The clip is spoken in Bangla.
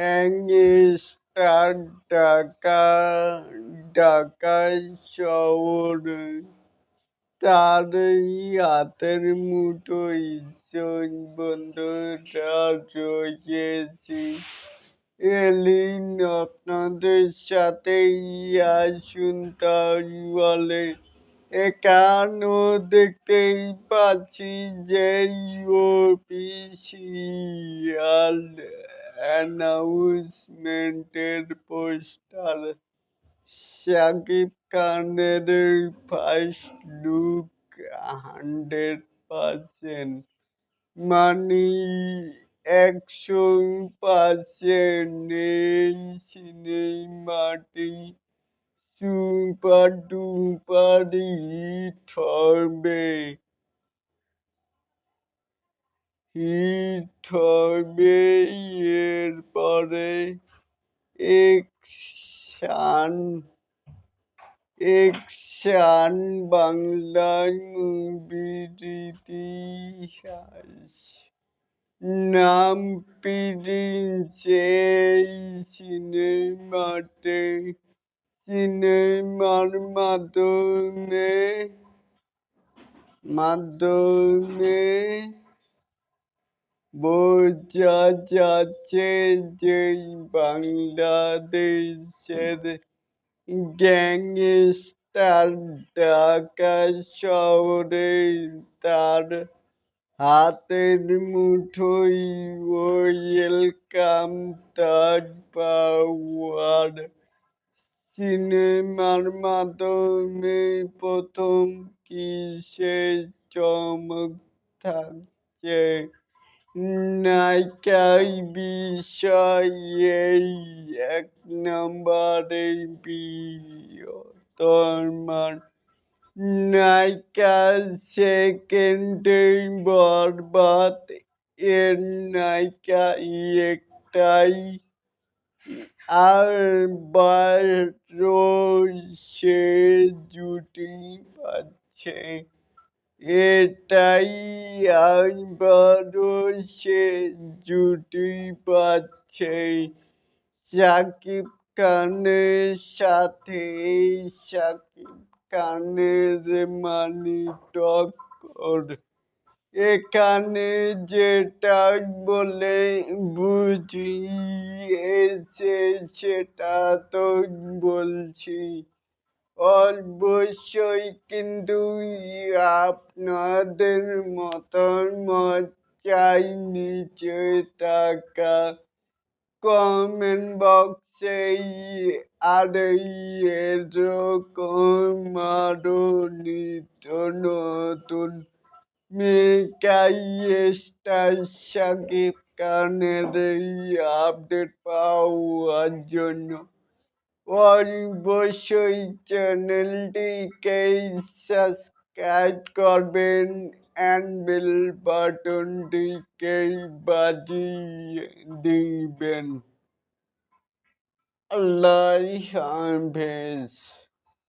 গ্যাংস্টার ঢাকা শহরে তারই হাতের মুঠোয় বন্ধুরা রয়েছি। এলিন আপনাদের সাথেই আসুন তাহলে। এখানেও দেখতেই পাচ্ছি যে অফিসিয়াল অ্যানাউন্সমেন্টের পোস্টার। শাকিব খানের ফার্স্ট লুক 100%, মানে 100% এই সিনেমাটি সুপার ডুপার হিট হবে। এরপরে অ্যাকশন অ্যাকশন বাংলায় মুভির ইতিহাস। নাম প্রিন্স। এই সিনেমার মাধ্যমে বোঝা যাচ্ছে যে বাংলাদেশের গ্যাংস্টার ঢাকা শহরে তার হাতের মুঠোয় ওয়েলকাম তাজ পাওয়ার। সিনেমার মাধ্যমে প্রথম কিসের চমক থাকছে? নায়িকার বিষয় এই 1 নম্বরে প্রিয়তমার নায়িকা, সেকেন্ডে বরবাদ এর নায়িকা একটাই, আবারও সে জুটি পাচ্ছে। এটাই আবারও সে জুটি পাচ্ছে শাকিব খানের সাথে। শাকিব খানের মানে টক্কর। এখানে যেটা বলে বুঝিয়েছে সেটা তো বলছি। অবশ্যই কিন্তু আপনাদের মতামত চাই নিচে থাকা কমেন্ট বক্সে। আর এরকম আরো নিত্য নতুন মেগাই স্টার শাকিব খানের আপডেট পাওয়ার জন্য অবশ্যই চ্যানেলটিকে সাবস্ক্রাইব করবেন and বেল বাটনটিকে বাজিয়ে দিবেন। আল্লাহ হাফেজ।